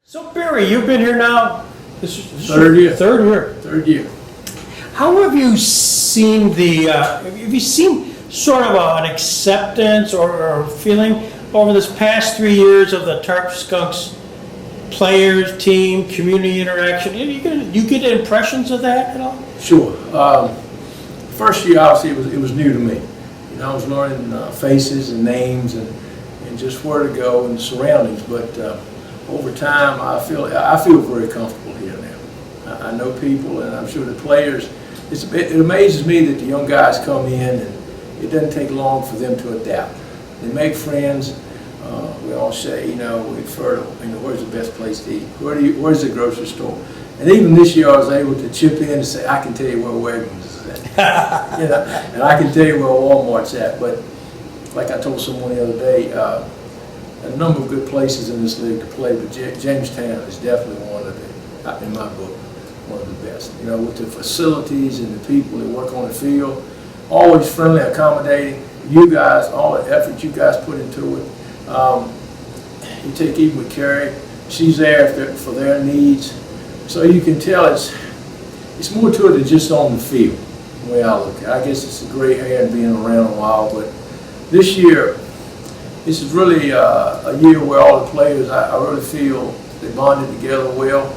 So Barry, you've been here now. This is Third year. Third year. Third year. How have you seen have you seen sort of an acceptance or feeling over this past 3 years of the Tarp Skunks players, team, community interaction? You get impressions of that at all? Sure. First year, obviously, it was new to me. You know, I was learning faces and names and just where to go and the surroundings. But over time, I feel very comfortable here now. I know people, and I'm sure the players. It amazes me that the young guys come in, and it doesn't take long for them to adapt. They make friends. We all say, we've heard, where's the best place to eat? Where's the grocery store? And even this year, I was able to chip in and say, I can tell you where Wegmans is at, and I can tell you where Walmart's at. But like I told someone the other day, a number of good places in this league to play, but Jamestown is definitely one of the, in my book, one of the best. With the facilities and the people that work on the field, always friendly, accommodating. You guys, all the effort you guys put into it. You take even with Carrie, she's there for their needs. So you can tell it's more to it than just on the field, the way I look at it. I guess it's the gray hair and being around a while, but this year, this is really a year where all the players, I really feel they bonded together well.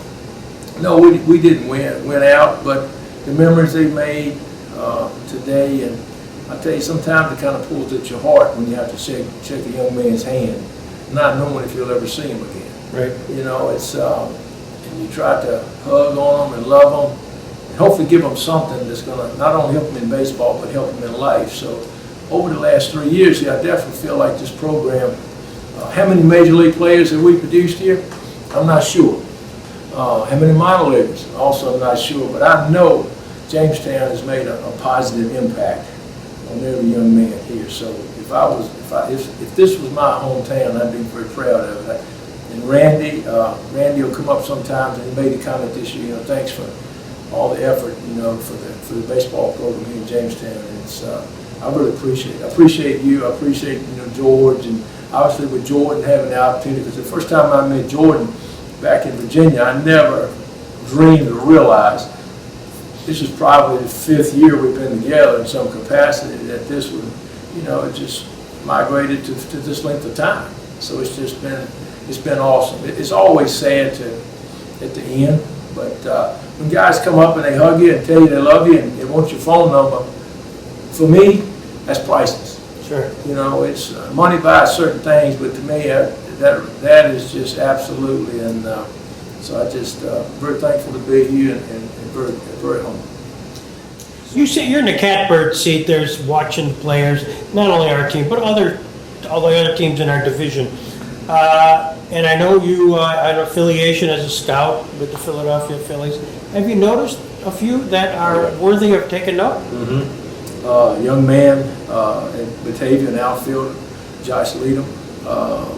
No, we didn't win out, but the memories they made today, and I tell you, sometimes it kind of pulls at your heart when you have to shake a young man's hand, not knowing if you'll ever see him again. Right. It's and you try to hug on them and love them, and hopefully give them something that's going to not only help them in baseball but help them in life. So over the last 3 years, I definitely feel like this program. How many major league players have we produced here? I'm not sure. How many minor leaguers? Also, I'm not sure. But I know Jamestown has made a positive impact on every young man here. So if this was my hometown, I'd be very proud of it. And Randy will come up sometimes, and he made a comment this year. Thanks for all the effort, for the baseball program here in Jamestown. And it's I really appreciate it. I appreciate you. I appreciate George, and obviously with Jordan having the opportunity. Because the first time I met Jordan back in Virginia, I never dreamed or realized. This is probably the 5th year we've been together in some capacity, that this would, it just migrated to this length of time. So it's been awesome. It's always sad at the end, but when guys come up and they hug you and tell you they love you and they want your phone number, for me, that's priceless. Sure. It's money buys certain things, but to me, that is just absolutely, and so I just very thankful to be here and very, very humble. You see, you're in the catbird seat. There's watching players, not only our team, but all the other teams in our division. And I know you had an affiliation as a scout with the Philadelphia Phillies. Have you noticed a few that are worthy of taking note? Mm-hmm. Young man at Batavia, an outfielder, Josh Leadham.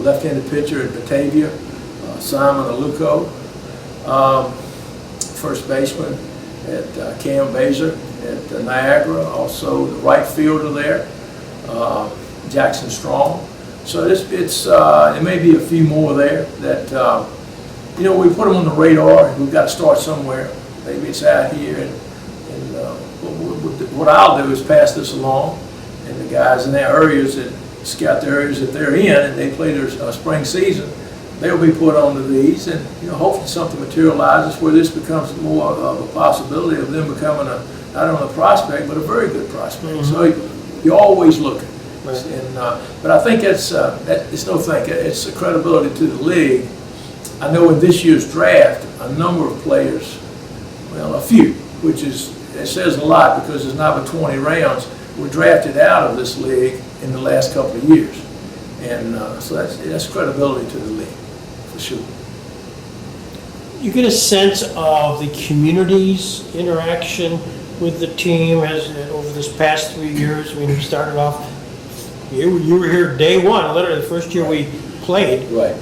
Left-handed pitcher at Batavia, Simon Aluko. First baseman at Cam Baser at Niagara. Also the right fielder there, Jackson Strong. So it may be a few more there that we put them on the radar. We've got to start somewhere. Maybe it's out here, and what I'll do is pass this along, and the guys in their areas that scout the areas that they're in and they play their spring season, they'll be put onto these, and hopefully something materializes where this becomes more of a possibility of them becoming not only a prospect but a very good prospect. Mm-hmm. So you're always looking. Right. And but I think it's no thinking. It's a credibility to the league. I know in this year's draft, a number of players, well, a few, it says a lot because there's not but 20 rounds, were drafted out of this league in the last couple of years. And so that's credibility to the league, for sure. You get a sense of the community's interaction with the team over this past 3 years. I mean, we started off, you were here day one, literally the first year we played. Right.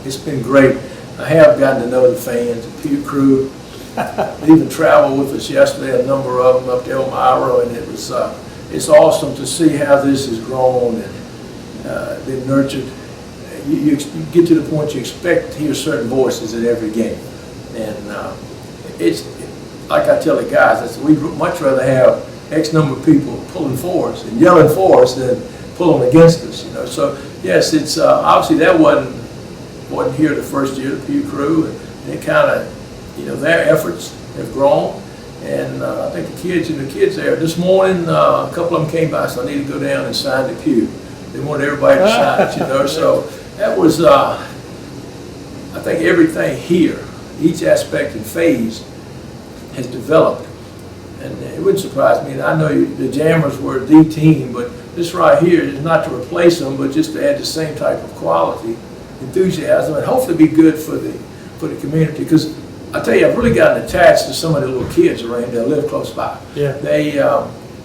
It's been great. I have gotten to know the fans, the Peter crew. They even traveled with us yesterday, a number of them up to Elmira, and it's awesome to see how this has grown and been nurtured. you get to the point you expect to hear certain voices at every game. And it's like I tell the guys, I said, we'd much rather have X number of people pulling for us and yelling for us than pulling against us, you know. So yes, it's obviously that wasn't here the first year, the Pew Crew, and it kind of, you know, their efforts have grown. And I think the kids there this morning, a couple of them came by, so I need to go down and sign the pew. They wanted everybody to sign it, you know. So that was, I think everything here, each aspect and phase has developed. And it wouldn't surprise me. And I know the Jammers were the team, but this right here is not to replace them, but just to add the same type of quality, enthusiasm, and hopefully be good for the community. Because I tell you, I've really gotten attached to some of the little kids around that live close by. Yeah.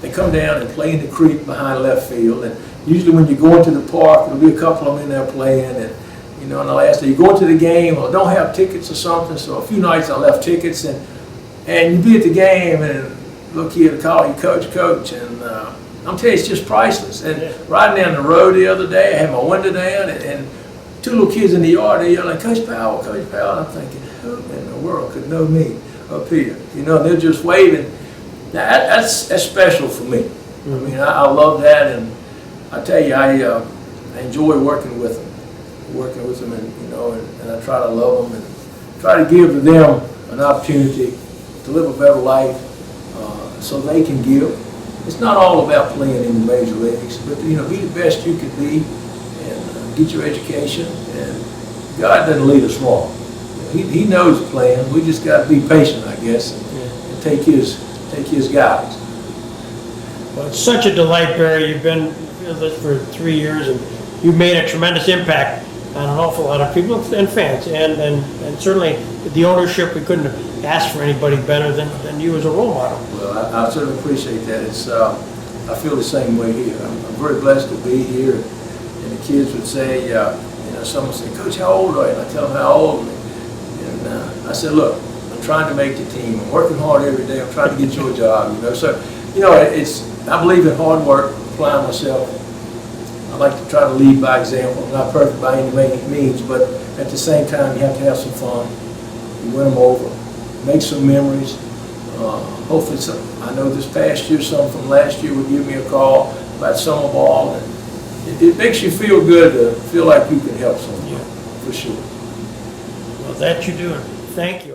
They come down and play in the creek behind left field, and usually when you go into the park, there'll be a couple of them in there playing, and you know, on the last day you go into the game or don't have tickets or something. So a few nights I left tickets, and you be at the game, and little kid will call you coach, and I'm telling you, it's just priceless. And riding down the road the other day, I had my window down, and two little kids in the yard, they're yelling, Coach Powell, Coach Powell. And I'm thinking, who in the world could know me up here? You know, they're just waving. Now, that's special for me. I mean, I love that, and I tell you, I enjoy working with them, and you know, and I try to love them and try to give to them an opportunity to live a better life, so they can give. It's not all about playing in the major leagues, but you know, be the best you can be, and get your education. And God doesn't lead us wrong. He knows the plan. We just got to be patient, I guess, and take his guidance. Well, it's such a delight, Barry. You've been with us for 3 years, and you've made a tremendous impact on an awful lot of people and fans, and certainly the ownership, we couldn't have asked for anybody better than you as a role model. Well, I certainly appreciate that. It's I feel the same way here. I'm very blessed to be here, and the kids would say, you know, someone would say, Coach, how old are you? And I tell them how old, and I said, look, I'm trying to make the team. I'm working hard every day. I'm trying to get you a job, you know. So, you know, I believe in hard work, applying myself. I like to try to lead by example. I'm not perfect by any means, but at the same time, you have to have some fun. You win them over, make some memories. Hopefully, I know this past year, some from last year would give me a call about summer ball, and it makes you feel good to feel like you can help someone, for sure. Well, that you do. Thank you.